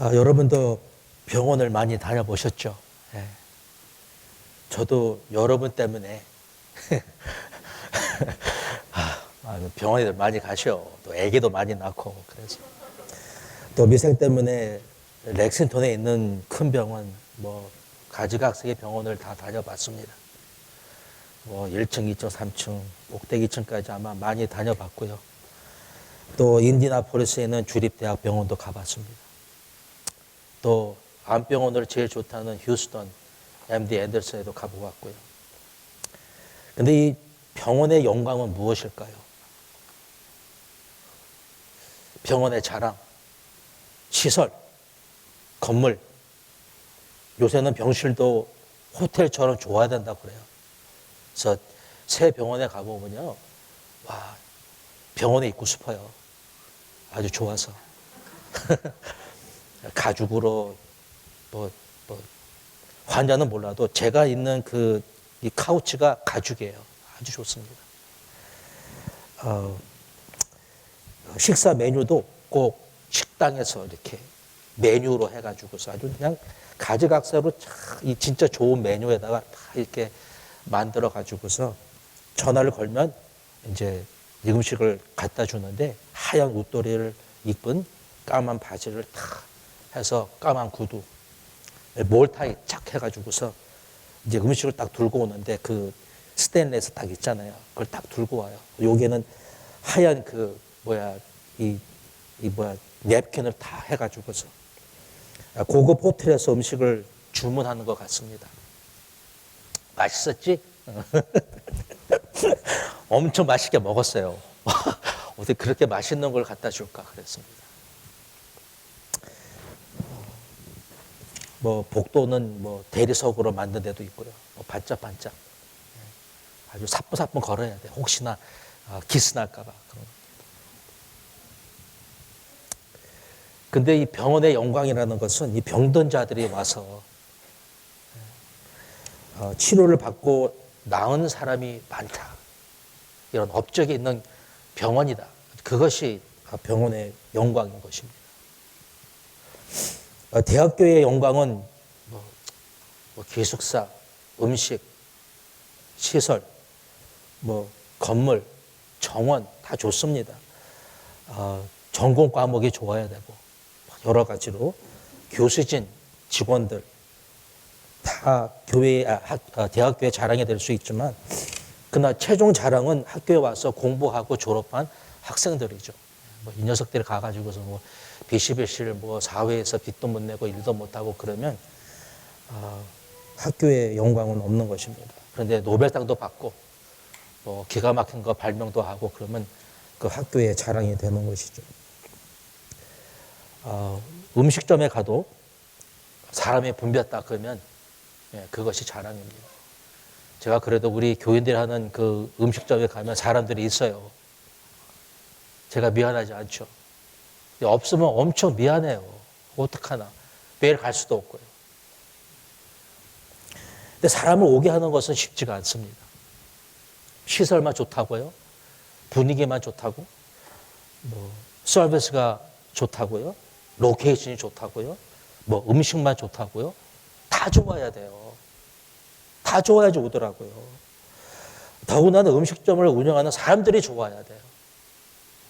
여러분도 병원을 많이 다녀보셨죠? 예. 저도 여러분 때문에 병원에 많이 가셔. 또 아기도 많이 낳고 그래서 또 미생 때문에 렉싱턴에 있는 큰 병원, 가지각색의 병원을 다 다녀봤습니다. 1층, 2층, 3층, 꼭대기 층까지 아마 많이 다녀봤고요. 또 인디나폴리스에 있는 주립대학병원도 가봤습니다. 또 암병원으로 제일 좋다는 휴스턴 MD 앤더슨에도 가보았고요. 근데 이 병원의 영광은 무엇일까요? 병원의 자랑, 시설, 건물. 요새는 병실도 호텔처럼 좋아야 된다고 그래요. 그래서 새 병원에 가보면요, 와, 병원에 있고 싶어요. 아주 좋아서. 가죽으로, 환자는 몰라도 제가 있는 이 카우치가 가죽이에요. 아주 좋습니다. 식사 메뉴도 꼭 식당에서 이렇게 메뉴로 해가지고서 아주 그냥 가지각색으로 이 진짜 좋은 메뉴에다가 다 이렇게 만들어가지고서 전화를 걸면 이제 이 음식을 갖다 주는데 하얀 웃도리를 입은 까만 바지를 탁 해서 까만 구두, 몰타이 착 해가지고서 이제 음식을 딱 들고 오는데 그 스테인레스 딱 있잖아요. 그걸 딱 들고 와요. 여기에는 하얀 냅킨을 다 해가지고서 고급 호텔에서 음식을 주문하는 것 같습니다. 맛있었지? 엄청 맛있게 먹었어요. 어떻게 그렇게 맛있는 걸 갖다 줄까 그랬습니다. 복도는 대리석으로 만든 데도 있고요. 반짝반짝. 아주 사뿐사뿐 걸어야 돼. 혹시나 기스 날까봐. 근데 이 병원의 영광이라는 것은 이 병든 자들이 와서 치료를 받고 나은 사람이 많다. 이런 업적이 있는 병원이다. 그것이 병원의 영광인 것입니다. 대학교의 영광은 기숙사, 음식, 시설, 건물, 정원 다 좋습니다. 전공 과목이 좋아야 되고 여러 가지로 교수진, 직원들 다 대학교의 자랑이 될 수 있지만 그러나 최종 자랑은 학교에 와서 공부하고 졸업한 학생들이죠. 이 녀석들이 가가지고서 비실비실 사회에서 빚도 못 내고 일도 못하고 그러면 학교의 영광은 없는 것입니다. 그런데 노벨상도 받고 기가 막힌 거 발명도 하고 그러면 그 학교의 자랑이 되는 것이죠. 음식점에 가도 사람이 붐볐다 그러면 그것이 자랑입니다. 제가 그래도 우리 교인들이 하는 그 음식점에 가면 사람들이 있어요. 제가 미안하지 않죠. 없으면 엄청 미안해요. 어떡하나. 매일 갈 수도 없고요. 근데 사람을 오게 하는 것은 쉽지가 않습니다. 시설만 좋다고요? 분위기만 좋다고? 서비스가 좋다고요? 로케이션이 좋다고요? 음식만 좋다고요? 다 좋아야 돼요. 다 좋아야지 오더라고요. 더군다나 음식점을 운영하는 사람들이 좋아야 돼요.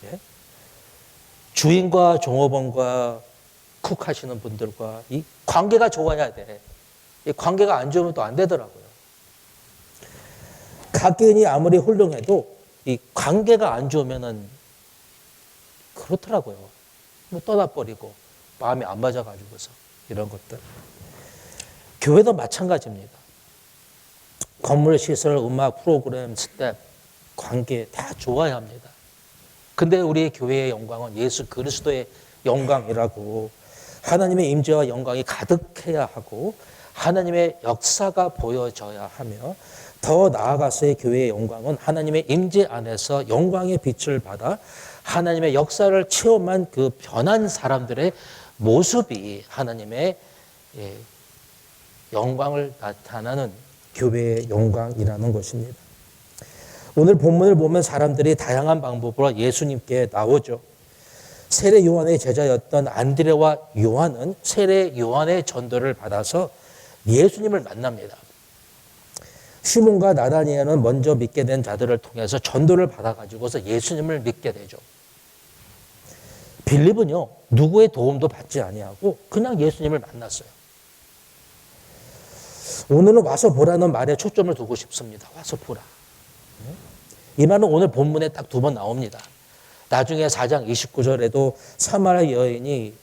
예? 주인과 종업원과 쿡 하시는 분들과 이 관계가 좋아야 돼. 이 관계가 안 좋으면 또 안 되더라고요. 각인이 아무리 훌륭해도 이 관계가 안 좋으면은 그렇더라고요. 떠나버리고 마음이 안 맞아가지고서 이런 것들. 교회도 마찬가지입니다. 건물, 시설, 음악, 프로그램, 스텝, 관계 다 좋아야 합니다. 근데 우리 교회의 영광은 예수 그리스도의 영광이라고 하나님의 임재와 영광이 가득해야 하고 하나님의 역사가 보여져야 하며 더 나아가서의 교회의 영광은 하나님의 임재 안에서 영광의 빛을 받아 하나님의 역사를 체험한 그 변한 사람들의 모습이 하나님의 영광을 나타나는 교회의 영광이라는 것입니다. 오늘 본문을 보면 사람들이 다양한 방법으로 예수님께 나오죠. 세례 요한의 제자였던 안드레와 요한은 세례 요한의 전도를 받아서 예수님을 만납니다. 시몬과 나다니엘은 먼저 믿게 된 자들을 통해서 전도를 받아가지고서 예수님을 믿게 되죠. 빌립은요, 누구의 도움도 받지 아니하고 그냥 예수님을 만났어요. 오늘은 와서 보라는 말에 초점을 두고 싶습니다. 와서 보라. 이 말은 오늘 본문에 딱 2번 나옵니다. 나중에 4장 29절에도 사마리아 여인이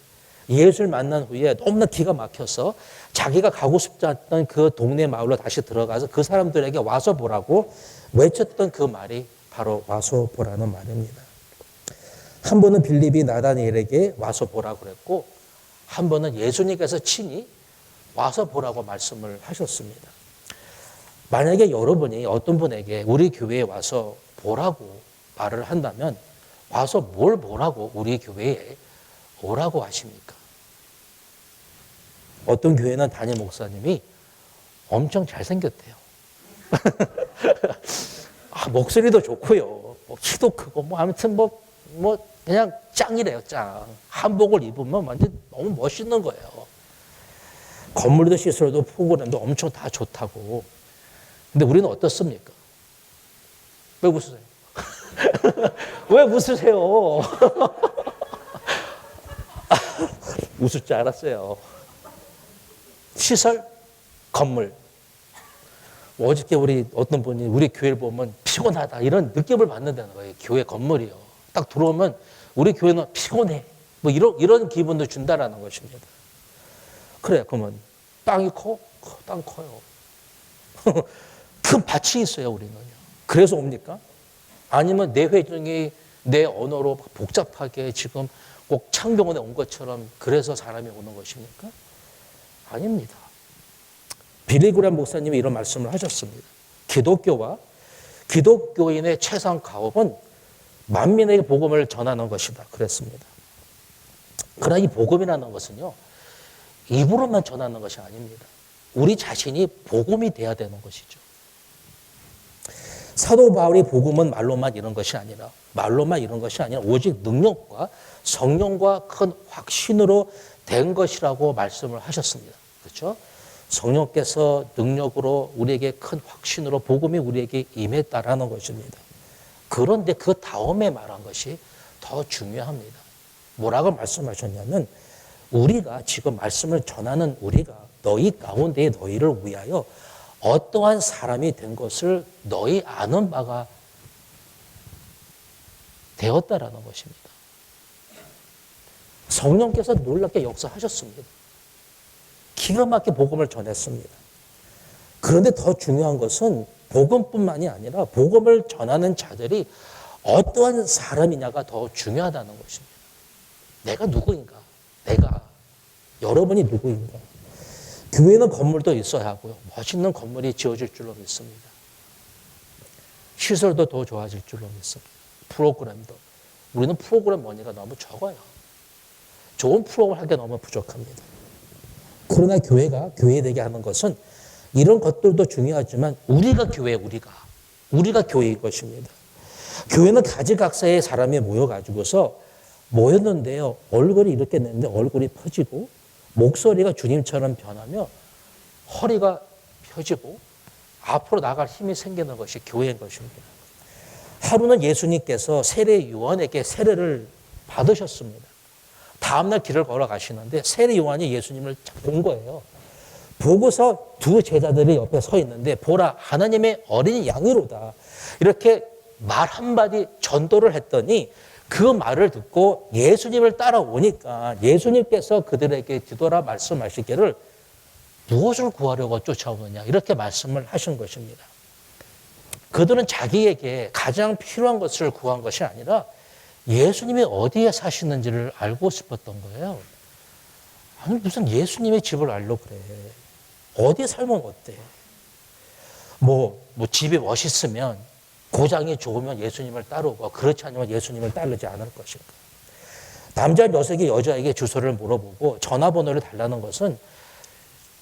예수를 만난 후에 너무나 기가 막혀서 자기가 가고 싶지 않던 그 동네 마을로 다시 들어가서 그 사람들에게 와서 보라고 외쳤던 그 말이 바로 와서 보라는 말입니다. 한 번은 빌립이 나다니엘에게 와서 보라고 그랬고, 한 번은 예수님께서 친히 와서 보라고 말씀을 하셨습니다. 만약에 여러분이 어떤 분에게 우리 교회에 와서 보라고 말을 한다면 와서 뭘 보라고 우리 교회에 오라고 하십니까? 어떤 교회는 담임 목사님이 엄청 잘생겼대요. 목소리도 좋고요. 키도 크고 아무튼 그냥 짱이래요, 짱. 한복을 입으면 완전 너무 멋있는 거예요. 건물도 시설도 프로그램도 엄청 다 좋다고. 근데 우리는 어떻습니까? 왜 웃으세요? 왜 웃으세요? 웃을 줄 알았어요. 시설, 건물. 어저께 우리 어떤 분이 우리 교회를 보면 피곤하다 이런 느낌을 받는다는 거예요. 교회 건물이요. 딱 들어오면 우리 교회는 피곤해. 이런 기분도 준다라는 것입니다. 그래, 그러면 땅이 커? 땅 커요. 큰 밭이 있어요, 우리는요. 그래서 옵니까? 아니면 내 회중이 내 언어로 복잡하게 지금 꼭 창병원에 온 것처럼 그래서 사람이 오는 것입니까? 아닙니다. 빌리 그램 목사님이 이런 말씀을 하셨습니다. 기독교와 기독교인의 최상 가업은 만민에게 복음을 전하는 것이다. 그랬습니다. 그러나 이 복음이라는 것은요, 입으로만 전하는 것이 아닙니다. 우리 자신이 복음이 돼야 되는 것이죠. 사도 바울이 복음은 말로만 이런 것이 아니라 오직 능력과 성령과 큰 확신으로 된 것이라고 말씀을 하셨습니다. 그렇죠? 성령께서 능력으로 우리에게 큰 확신으로 복음이 우리에게 임했다라는 것입니다. 그런데 그 다음에 말한 것이 더 중요합니다. 뭐라고 말씀하셨냐면 우리가 지금 말씀을 전하는 우리가 너희 가운데 너희를 위하여 어떠한 사람이 된 것을 너희 아는 바가 되었다라는 것입니다. 성령께서 놀랍게 역사하셨습니다. 기가 막히게 복음을 전했습니다. 그런데 더 중요한 것은 복음뿐만이 아니라 복음을 전하는 자들이 어떠한 사람이냐가 더 중요하다는 것입니다. 내가 누구인가? 여러분이 누구인가? 교회는 건물도 있어야 하고요. 멋있는 건물이 지어질 줄로 믿습니다. 시설도 더 좋아질 줄로 믿습니다. 프로그램도. 우리는 프로그램 머니가 너무 적어요. 좋은 프로그램을 하기가 너무 부족합니다. 그러나 교회가 교회되게 하는 것은 이런 것들도 중요하지만 우리가 교회인 것입니다. 교회는 가지각색의 사람이 모였는데요. 얼굴이 이렇게 냈는데 얼굴이 퍼지고 목소리가 주님처럼 변하며 허리가 펴지고 앞으로 나갈 힘이 생기는 것이 교회인 것입니다. 하루는 예수님께서 세례 요한에게 세례를 받으셨습니다. 다음날 길을 걸어가시는데 세례 요한이 예수님을 본 거예요. 보고서 두 제자들이 옆에 서 있는데 보라 하나님의 어린 양이로다. 이렇게 말 한마디 전도를 했더니 그 말을 듣고 예수님을 따라오니까 예수님께서 그들에게 뒤돌아 말씀하시기를 무엇을 구하려고 쫓아오느냐 이렇게 말씀을 하신 것입니다. 그들은 자기에게 가장 필요한 것을 구한 것이 아니라 예수님이 어디에 사시는지를 알고 싶었던 거예요. 아니 무슨 예수님의 집을 알려고 그래. 어디에 살면 어때? 집이 멋있으면 고장이 좋으면 예수님을 따르고 그렇지 않으면 예수님을 따르지 않을 것인가. 남자 녀석이 여자에게 주소를 물어보고 전화번호를 달라는 것은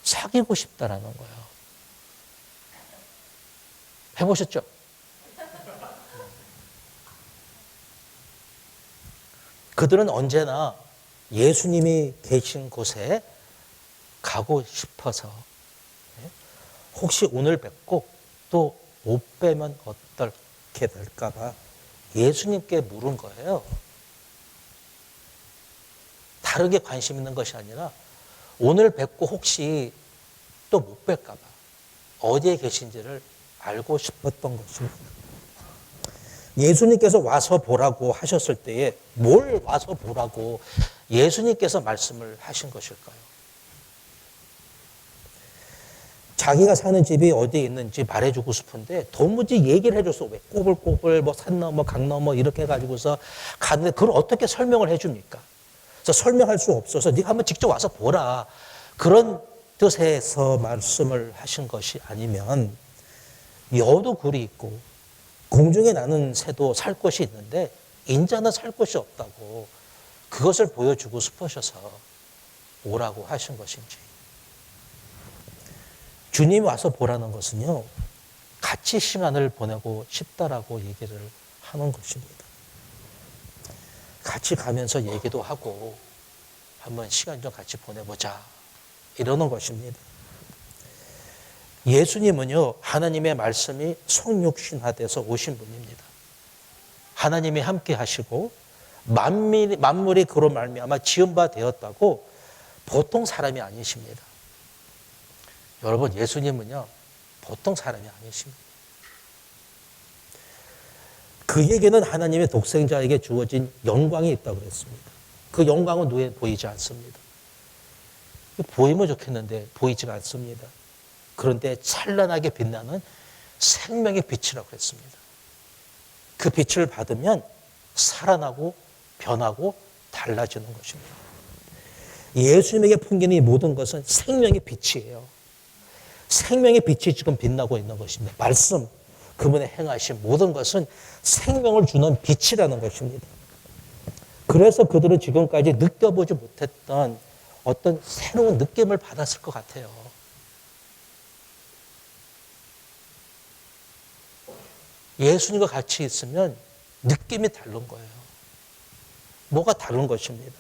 사귀고 싶다라는 거예요. 해보셨죠? 그들은 언제나 예수님이 계신 곳에 가고 싶어서 혹시 오늘 뵙고 또 못 뵈면 어떻게 될까 봐 예수님께 물은 거예요. 다르게 관심 있는 것이 아니라 오늘 뵙고 혹시 또 못 뵐까 봐 어디에 계신지를 알고 싶었던 것입니다. 예수님께서 와서 보라고 하셨을 때에 뭘 와서 보라고 예수님께서 말씀을 하신 것일까요? 자기가 사는 집이 어디에 있는지 말해주고 싶은데 도무지 얘기를 해줘서 왜 꼬불꼬불 뭐 산 넘어 강 넘어 이렇게 해가지고서 가는데 그걸 어떻게 설명을 해줍니까? 그래서 설명할 수 없어서 네가 한번 직접 와서 보라. 그런 뜻에서 말씀을 하신 것이 아니면 여도 굴이 있고 공중에 나는 새도 살 곳이 있는데 인자는 살 곳이 없다고 그것을 보여주고 싶으셔서 오라고 하신 것인지. 주님이 와서 보라는 것은요, 같이 시간을 보내고 싶다라고 얘기를 하는 것입니다. 같이 가면서 얘기도 하고 한번 시간 좀 같이 보내보자 이러는 것입니다. 예수님은요, 하나님의 말씀이 성육신화돼서 오신 분입니다. 하나님이 함께 하시고 만물이 그로 말미암아 지은 바 되었다고 보통 사람이 아니십니다. 여러분, 예수님은요, 보통 사람이 아니십니다. 그에게는 하나님의 독생자에게 주어진 영광이 있다고 그랬습니다. 그 영광은 눈에 보이지 않습니다. 보이면 좋겠는데 보이지가 않습니다. 그런데 찬란하게 빛나는 생명의 빛이라고 했습니다. 그 빛을 받으면 살아나고 변하고 달라지는 것입니다. 예수님에게 풍기는 이 모든 것은 생명의 빛이에요. 생명의 빛이 지금 빛나고 있는 것입니다. 말씀, 그분의 행하신 모든 것은 생명을 주는 빛이라는 것입니다. 그래서 그들은 지금까지 느껴보지 못했던 어떤 새로운 느낌을 받았을 것 같아요. 예수님과 같이 있으면 느낌이 다른 거예요. 뭐가 다른 것입니다.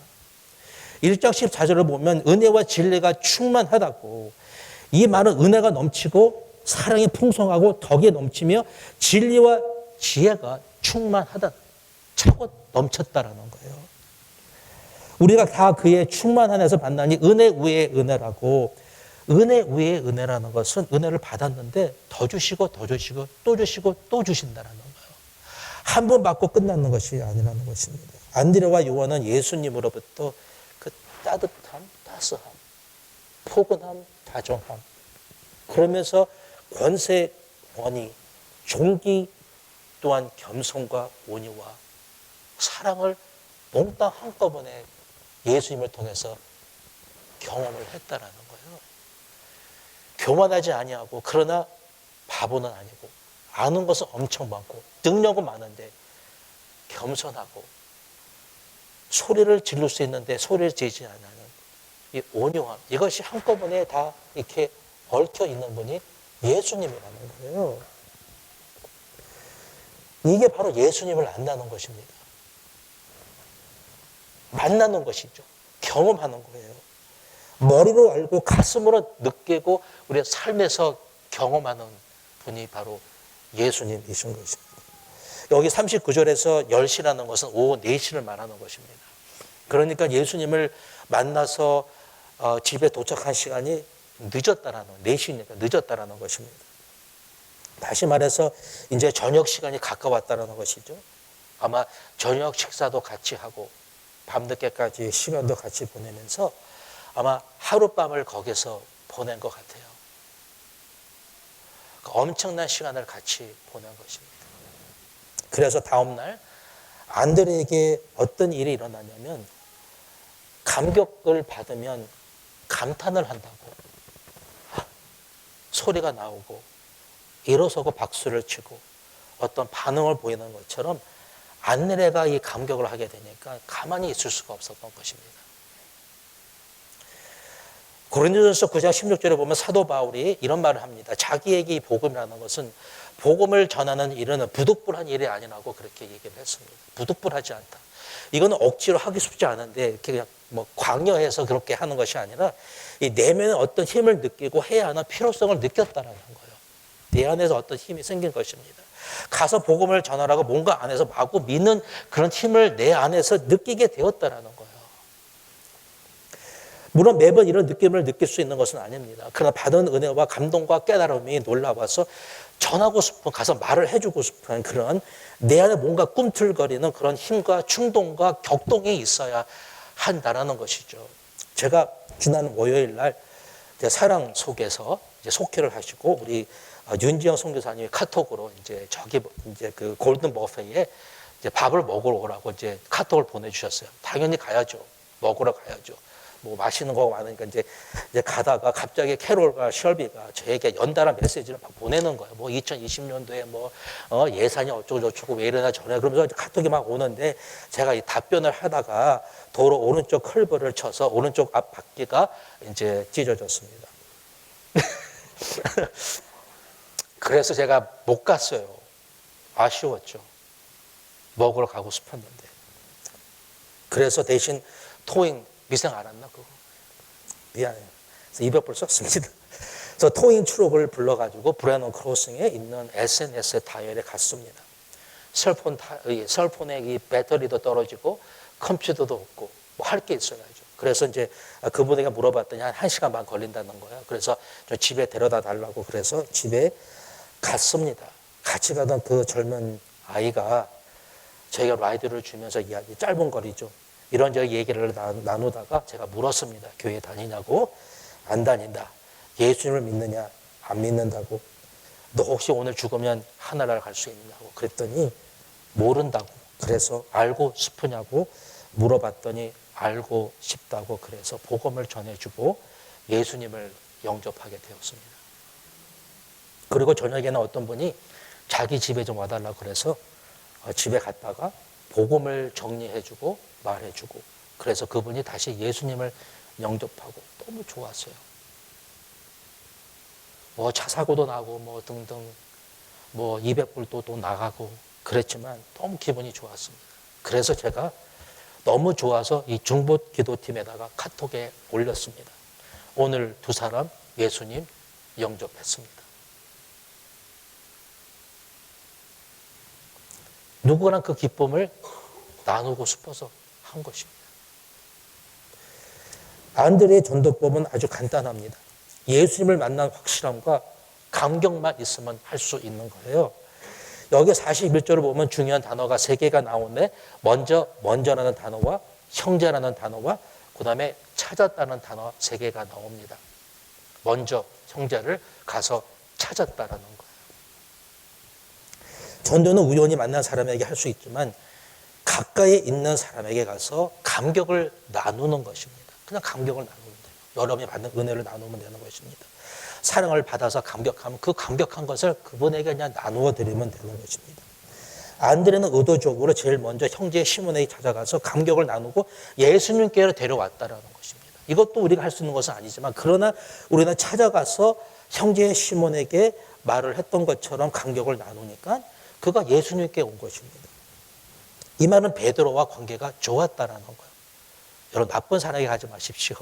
1장 14절을 보면 은혜와 진리가 충만하다고, 이 많은 은혜가 넘치고 사랑이 풍성하고 덕이 넘치며 진리와 지혜가 충만하다, 차고 넘쳤다라는 거예요. 우리가 다 그의 충만한 에서 만나니 은혜 위에 은혜라고, 은혜 위에 은혜라는 것은 은혜를 받았는데 더 주시고 더 주시고 또 주시고 또 주신다라는 거예요. 한 번 받고 끝나는 것이 아니라는 것입니다. 안드레와 요한은 예수님으로부터 그 따뜻함, 따스함, 포근함, 다정함, 그러면서 권세, 권위, 존귀, 또한 겸손과 온유와 사랑을 몽땅 한꺼번에 예수님을 통해서 경험을 했다라는 거예요. 교만하지 아니하고, 그러나 바보는 아니고, 아는 것은 엄청 많고 능력은 많은데 겸손하고 소리를 지를 수 있는데 소리를 지르지 않는 이 온유함, 이것이 한꺼번에 다 이렇게 얽혀 있는 분이 예수님이라는 거예요. 이게 바로 예수님을 만나는 것입니다. 만나는 것이죠. 경험하는 거예요. 머리로 알고 가슴으로 느끼고 우리의 삶에서 경험하는 분이 바로 예수님이신 것입니다. 여기 39절에서 10시라는 것은 오후 4시를 말하는 것입니다. 그러니까 예수님을 만나서 집에 도착한 시간이 늦었다라는, 4시니까 늦었다라는 것입니다. 다시 말해서 이제 저녁 시간이 가까웠다라는 것이죠. 아마 저녁 식사도 같이 하고 밤늦게까지 시간도 같이 보내면서 아마 하룻밤을 거기서 보낸 것 같아요. 엄청난 시간을 같이 보낸 것입니다. 그래서 다음날 안드레에게 어떤 일이 일어나냐면, 감격을 받으면 감탄을 한다고 소리가 나오고 일어서고 박수를 치고 어떤 반응을 보이는 것처럼 안드레가 이 감격을 하게 되니까 가만히 있을 수가 없었던 것입니다. 고린도전서 9장 16절에 보면 사도 바울이 이런 말을 합니다. 자기에게 이 복음이라는 것은, 복음을 전하는 일은 부득불한 일이 아니라고 그렇게 얘기를 했습니다. 부득불하지 않다. 이거는 억지로 하기 쉽지 않은데 이렇게 그냥 뭐 광여해서 그렇게 하는 것이 아니라 이 내면에 어떤 힘을 느끼고 해야 하는 필요성을 느꼈다라는 거예요. 내 안에서 어떤 힘이 생긴 것입니다. 가서 복음을 전하라고 뭔가 안에서 마구 믿는 그런 힘을 내 안에서 느끼게 되었다라는 거예요. 물론 매번 이런 느낌을 느낄 수 있는 것은 아닙니다. 그러나 받은 은혜와 감동과 깨달음이 놀라워서 전하고 싶은, 가서 말을 해주고 싶은 그런 내 안에 뭔가 꿈틀거리는 그런 힘과 충동과 격동이 있어야 한다라는 것이죠. 제가 지난 월요일 날 사랑 속에서 이제 속회를 하시고 우리 윤지영 선교사님이 카톡으로 이제 그 골든 버페에 이제 밥을 먹으러 오라고 이제 카톡을 보내주셨어요. 당연히 가야죠. 먹으러 가야죠. 뭐 맛있는 거 많으니까 이제 가다가 갑자기 캐롤과 셜비가 저에게 연달아 메시지를 막 보내는 거예요. 뭐 2020년도에 뭐 예산이 어쩌고저쩌고 왜 이러나 저래 그러면서 카톡이 막 오는데 제가 이 답변을 하다가 도로 오른쪽 컬브를 쳐서 오른쪽 앞 바퀴가 이제 찢어졌습니다. 그래서 제가 못 갔어요. 아쉬웠죠. 먹으러 가고 싶었는데. 그래서 대신 토잉 미생 안 왔나 그거? 미안해요. 그래서 200불 썼습니다. 그래서 토잉 추록을 불러가지고 브레넌 크로싱에 있는 SNS 다이얼에 갔습니다. 셀폰에 이 배터리도 떨어지고 컴퓨터도 없고 뭐 할 게 있어야죠. 그래서 이제 그분에게 물어봤더니 한 1시간 반 걸린다는 거예요. 그래서 저 집에 데려다 달라고 그래서 집에 갔습니다. 같이 가던 그 젊은 아이가 저희가 라이드를 주면서 이야기 짧은 거리죠. 이런저런 얘기를 나누다가 제가 물었습니다. 교회 다니냐고. 안 다닌다. 예수님을 믿느냐? 안 믿는다고. 너 혹시 오늘 죽으면 하늘나라 갈 수 있냐고. 그랬더니 모른다고. 그래서 알고 싶으냐고 물어봤더니 알고 싶다고. 그래서 복음을 전해주고 예수님을 영접하게 되었습니다. 그리고 저녁에는 어떤 분이 자기 집에 좀 와달라고 그래서 집에 갔다가 복음을 정리해주고 말해주고 그래서 그분이 다시 예수님을 영접하고 너무 좋았어요. 뭐 차 사고도 나고 뭐 등등 뭐 200불도 또 나가고 그랬지만 너무 기분이 좋았습니다. 그래서 제가 너무 좋아서 이 중보 기도팀에다가 카톡에 올렸습니다. 오늘 두 사람 예수님 영접했습니다. 누구랑 그 기쁨을 나누고 싶어서 한 것입니다. 안드레의 전도법은 아주 간단합니다. 예수님을 만난 확실함과 감격만 있으면 할 수 있는 거예요. 여기 41절을 보면 중요한 단어가 3개가 나오는데 먼저라는 단어와 형제라는 단어와 그 다음에 찾았다는 단어 3개가 나옵니다. 먼저 형제를 가서 찾았다라는 거예요. 전도는 우연히 만난 사람에게 할 수 있지만 가까이 있는 사람에게 가서 감격을 나누는 것입니다. 그냥 감격을 나누면 돼요. 여러분이 받는 은혜를 나누면 되는 것입니다. 사랑을 받아서 감격하면 그 감격한 것을 그분에게 그냥 나누어 드리면 되는 것입니다. 안드레는 의도적으로 제일 먼저 형제 시몬에게 찾아가서 감격을 나누고 예수님께로 데려왔다라는 것입니다. 이것도 우리가 할 수 있는 것은 아니지만 그러나 우리는 찾아가서 형제 시몬에게 말을 했던 것처럼 감격을 나누니까 그가 예수님께 온 것입니다. 이 말은 베드로와 관계가 좋았다라는 거예요. 여러분 나쁜 사람에게 가지 마십시오.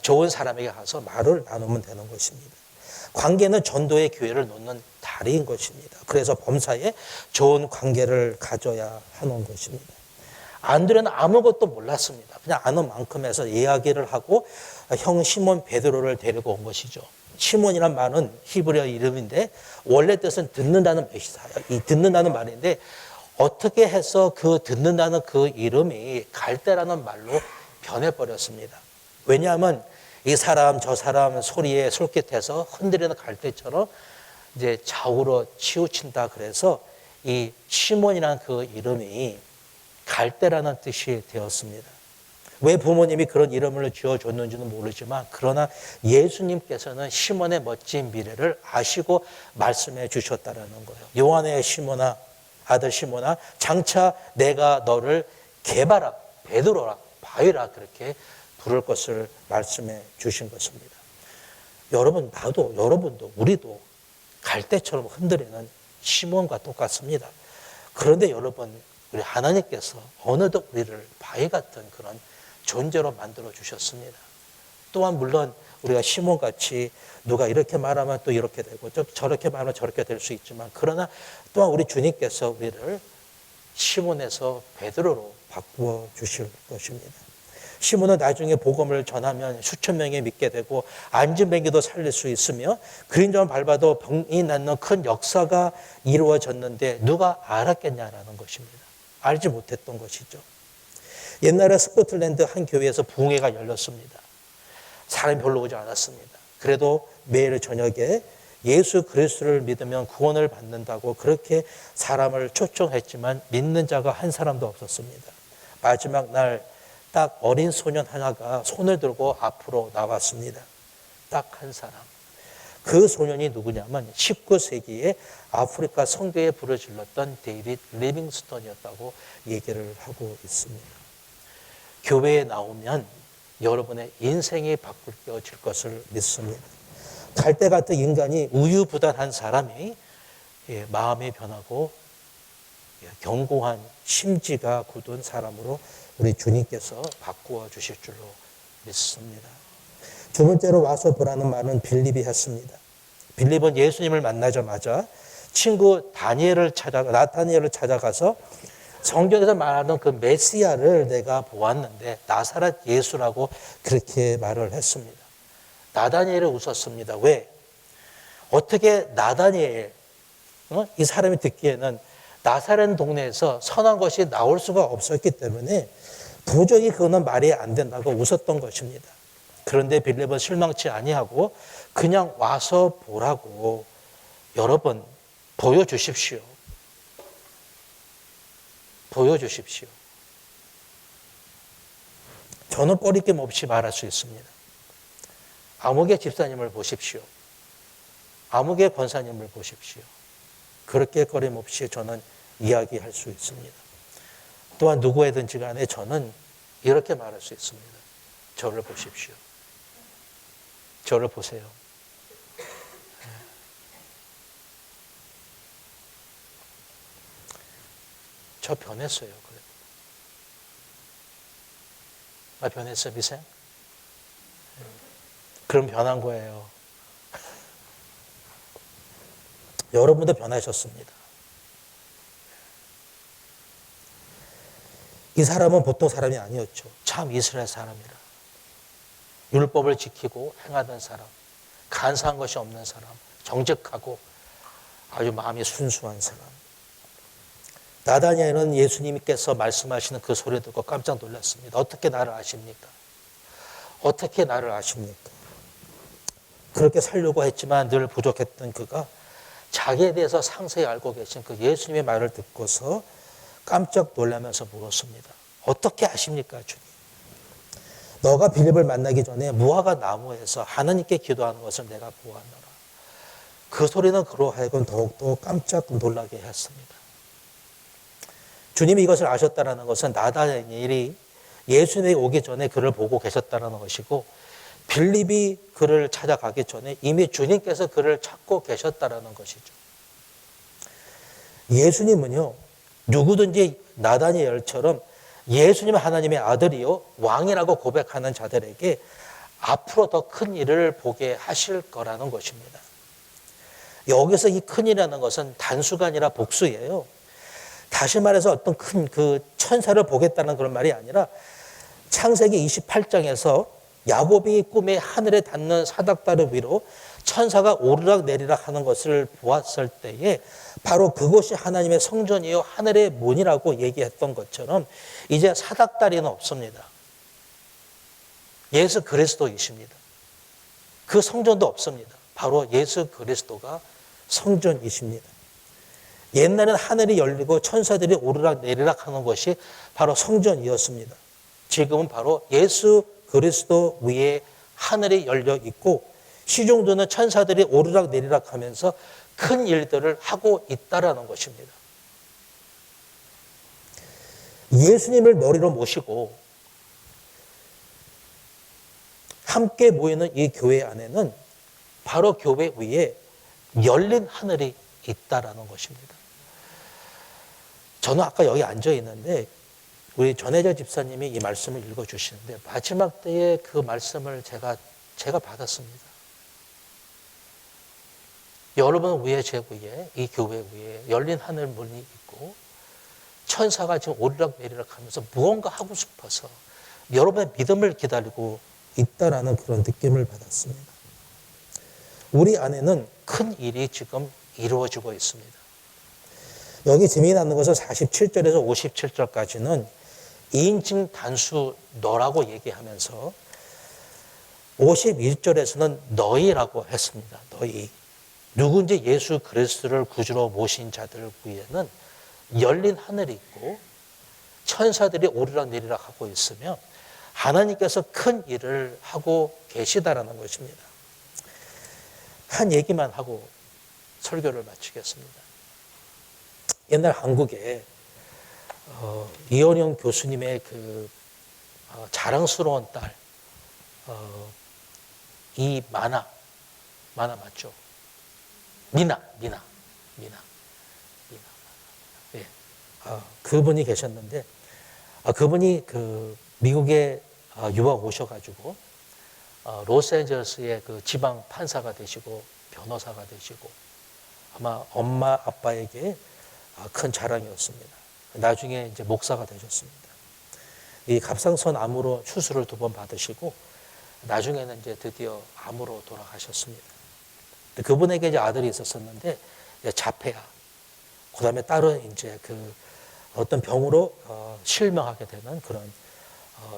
좋은 사람에게 가서 말을 나누면 되는 것입니다. 관계는 전도의 기회를 놓는 다리인 것입니다. 그래서 범사에 좋은 관계를 가져야 하는 것입니다. 안드레는 아무것도 몰랐습니다. 그냥 아는 만큼 해서 이야기를 하고 형 시몬 베드로를 데리고 온 것이죠. 시몬이란 말은 히브리어 이름인데 원래 뜻은 듣는다는 뜻이에요. 이 듣는다는 말인데 어떻게 해서 그 듣는다는 그 이름이 갈대라는 말로 변해버렸습니다. 왜냐하면 이 사람 저 사람 소리에 솔깃해서 흔들리는 갈대처럼 이제 좌우로 치우친다 그래서 이 시몬이라는 그 이름이 갈대라는 뜻이 되었습니다. 왜 부모님이 그런 이름을 지어줬는지는 모르지만 그러나 예수님께서는 시몬의 멋진 미래를 아시고 말씀해 주셨다는 거예요. 요한의 시몬아 아들 시몬아 장차 내가 너를 개바라 베드로라 바위라 그렇게 부를 것을 말씀해 주신 것입니다. 여러분 나도 여러분도 우리도 갈대처럼 흔들리는 시몬과 똑같습니다. 그런데 여러분 우리 하나님께서 어느덧 우리를 바위 같은 그런 존재로 만들어 주셨습니다. 또한 물론 우리가 시몬같이 누가 이렇게 말하면 또 이렇게 되고 저렇게 말하면 저렇게 될 수 있지만, 그러나 또한 우리 주님께서 우리를 시몬에서 베드로로 바꾸어 주실 것입니다. 시몬은 나중에 복음을 전하면 수천 명이 믿게 되고 안진뱅이도 살릴 수 있으며 그림자만 밟아도 병이 낫는 큰 역사가 이루어졌는데 누가 알았겠냐라는 것입니다. 알지 못했던 것이죠. 옛날에 스코틀랜드 한 교회에서 부흥회가 열렸습니다. 사람이 별로 오지 않았습니다. 그래도 매일 저녁에 예수 그리스도를 믿으면 구원을 받는다고 그렇게 사람을 초청했지만 믿는 자가 한 사람도 없었습니다. 마지막 날 딱 어린 소년 하나가 손을 들고 앞으로 나왔습니다. 딱 한 사람. 그 소년이 누구냐면 19세기에 아프리카 선교에 부르짖렀던 데이빗 리빙스턴이었다고 얘기를 하고 있습니다. 교회에 나오면 여러분의 인생이 바꿀 것을 믿습니다. 갈대 같은 인간이 우유부단한 사람이 마음이 변하고 견고한 심지가 굳은 사람으로 우리 주님께서 바꾸어 주실 줄로 믿습니다. 두 번째로 와서 보라는 말은 빌립이 했습니다. 빌립은 예수님을 만나자마자 친구 나타니엘을 찾아가서 성경에서 말하는 그 메시아를 내가 보았는데 나사렛 예수라고 그렇게 말을 했습니다. 나다니엘이 웃었습니다. 왜? 어떻게 나다니엘, 이 사람이 듣기에는 나사렛 동네에서 선한 것이 나올 수가 없었기 때문에 도저히 그거는 말이 안 된다고 웃었던 것입니다. 그런데 빌립은 실망치 아니하고 그냥 와서 보라고, 여러분 보여주십시오. 보여주십시오. 저는 꺼리낌 없이 말할 수 있습니다. 아무개 집사님을 보십시오. 아무개 권사님을 보십시오. 그렇게 꺼림없이 저는 이야기할 수 있습니다. 또한 누구에든지 간에 저는 이렇게 말할 수 있습니다. 저를 보십시오. 저를 보세요. 저 변했어요. 그래도. 나 변했어, 미생? 그럼 변한 거예요. 여러분도 변하셨습니다. 이 사람은 보통 사람이 아니었죠. 참 이스라엘 사람이라. 율법을 지키고 행하던 사람, 간사한 것이 없는 사람, 정직하고 아주 마음이 순수한 사람. 나다니엘은 예수님께서 말씀하시는 그 소리 듣고 깜짝 놀랐습니다. 어떻게 나를 아십니까? 어떻게 나를 아십니까? 그렇게 살려고 했지만 늘 부족했던 그가 자기에 대해서 상세히 알고 계신 그 예수님의 말을 듣고서 깜짝 놀라면서 물었습니다. 어떻게 아십니까, 주님? 너가 빌립을 만나기 전에 무화과 나무에서 하나님께 기도하는 것을 내가 보았노라. 그 소리는 그로 하여금 더욱더 깜짝 놀라게 했습니다. 주님이 이것을 아셨다는 것은 나다니엘이 예수님이 오기 전에 그를 보고 계셨다는 것이고, 빌립이 그를 찾아가기 전에 이미 주님께서 그를 찾고 계셨다는 것이죠. 예수님은요, 누구든지 나다니엘처럼 예수님은 하나님의 아들이요 왕이라고 고백하는 자들에게 앞으로 더 큰 일을 보게 하실 거라는 것입니다. 여기서 이 큰 일이라는 것은 단수가 아니라 복수예요. 다시 말해서 어떤 큰 그 천사를 보겠다는 그런 말이 아니라 창세기 28장에서 야곱이 꿈에 하늘에 닿는 사닥다리 위로 천사가 오르락 내리락 하는 것을 보았을 때에 바로 그것이 하나님의 성전이요 하늘의 문이라고 얘기했던 것처럼 이제 사닥다리는 없습니다. 예수 그리스도이십니다. 그 성전도 없습니다. 바로 예수 그리스도가 성전이십니다. 옛날에는 하늘이 열리고 천사들이 오르락 내리락 하는 것이 바로 성전이었습니다. 지금은 바로 예수 그리스도 위에 하늘이 열려 있고 시종도는 천사들이 오르락 내리락 하면서 큰 일들을 하고 있다라는 것입니다. 예수님을 머리로 모시고 함께 모이는 이 교회 안에는 바로 교회 위에 열린 하늘이 있다라는 것입니다. 저는 아까 여기 앉아 있는데 우리 전혜자 집사님이 이 말씀을 읽어주시는데 마지막 때에 그 말씀을 제가 받았습니다. 여러분 위에 제 위에 이 교회 위에 열린 하늘 문이 있고 천사가 지금 오르락내리락 하면서 무언가 하고 싶어서 여러분의 믿음을 기다리고 있다라는 그런 느낌을 받았습니다. 우리 안에는 큰 일이 지금 이루어지고 있습니다. 여기 재미나는 것은 47절에서 57절까지는 2인칭 단수 너라고 얘기하면서 51절에서는 너희라고 했습니다. 너희. 누군지 예수 그리스도를 구주로 모신 자들 위에는 열린 하늘이 있고 천사들이 오르락내리락 하고 있으며 하나님께서 큰 일을 하고 계시다라는 것입니다. 한 얘기만 하고 설교를 마치겠습니다. 옛날 한국에 이원영 교수님의 그 자랑스러운 딸, 이 마나 맞죠? 미나. 예. 그분이 계셨는데, 그분이 그 미국에 유학 오셔가지고, 로스앤젤레스의 그 지방 판사가 되시고, 변호사가 되시고, 아마 엄마, 아빠에게 큰 자랑이었습니다. 나중에 이제 목사가 되셨습니다. 이 갑상선 암으로 수술을 2번 받으시고, 나중에는 이제 드디어 암으로 돌아가셨습니다. 그분에게 이제 아들이 있었었는데, 자폐아. 그 다음에 딸은 이제 그 어떤 병으로 실명하게 되는 그런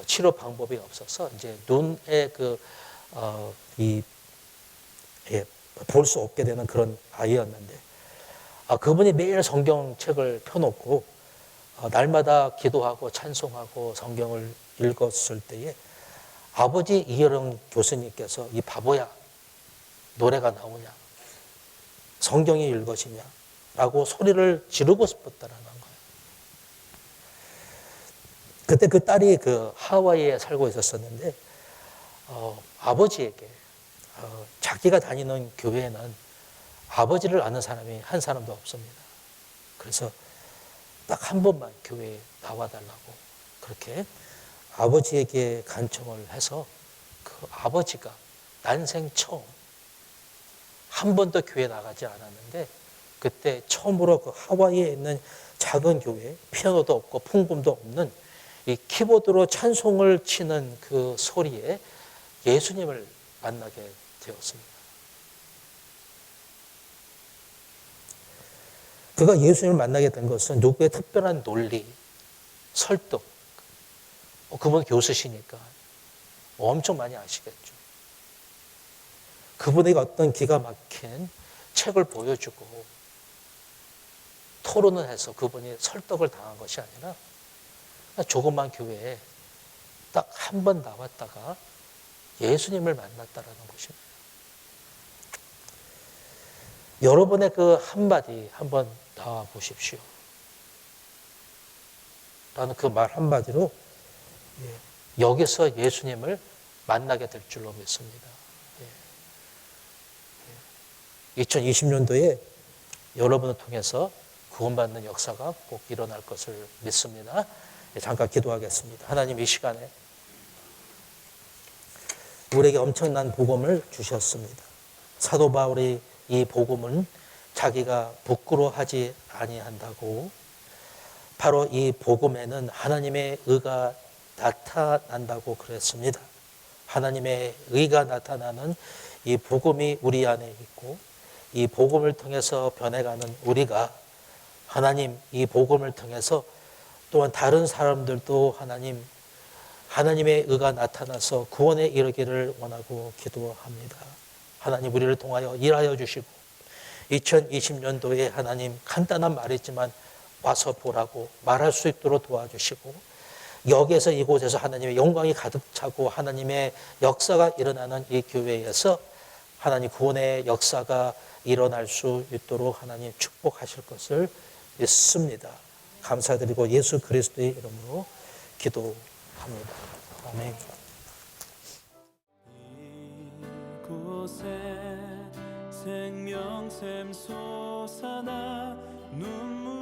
치료 방법이 없어서 이제 눈에 볼 수 없게 되는 그런 아이였는데, 그분이 매일 성경책을 펴놓고 날마다 기도하고 찬송하고 성경을 읽었을 때에 아버지 이여령 교수님께서 이 바보야, 노래가 나오냐, 성경이 읽어지냐 라고 소리를 지르고 싶었다라는 거예요. 그때 그 딸이 그 하와이에 살고 있었었는데 아버지에게 자기가 다니는 교회에는 아버지를 아는 사람이 한 사람도 없습니다. 그래서 딱 한 번만 교회에 나와달라고 그렇게 아버지에게 간청을 해서 그 아버지가 난생 처음 한 번도 교회 나가지 않았는데 그때 처음으로 그 하와이에 있는 작은 교회, 피아노도 없고 풍금도 없는 이 키보드로 찬송을 치는 그 소리에 예수님을 만나게 되었습니다. 그가 예수님을 만나게 된 것은 누구의 특별한 논리, 설득, 그분 교수시니까 엄청 많이 아시겠죠. 그분에게 어떤 기가 막힌 책을 보여주고 토론을 해서 그분이 설득을 당한 것이 아니라 조그만 교회에 딱 한 번 나왔다가 예수님을 만났다라는 것입니다. 여러분의 그 한마디 한번 나와 보십시오. 라는 그 말 한마디로 여기서 예수님을 만나게 될 줄로 믿습니다. 2020년도에 여러분을 통해서 구원받는 역사가 꼭 일어날 것을 믿습니다. 잠깐 기도하겠습니다. 하나님, 이 시간에 우리에게 엄청난 복음을 주셨습니다. 사도 바울이 이 복음은 자기가 부끄러워하지 아니한다고, 바로 이 복음에는 하나님의 의가 나타난다고 그랬습니다. 하나님의 의가 나타나는 이 복음이 우리 안에 있고 이 복음을 통해서 변해가는 우리가 하나님, 이 복음을 통해서 또한 다른 사람들도 하나님의 의가 나타나서 구원에 이르기를 원하고 기도합니다. 하나님, 우리를 통하여 일하여 주시고 2020년도에 하나님, 간단한 말이지만 와서 보라고 말할 수 있도록 도와주시고 여기에서 이곳에서 하나님의 영광이 가득 차고 하나님의 역사가 일어나는 이 교회에서 하나님 구원의 역사가 일어날 수 있도록 하나님 축복하실 것을 믿습니다. 감사드리고 예수 그리스도의 이름으로 기도합니다. 아멘. 이곳에 생명샘 솟아나 눈물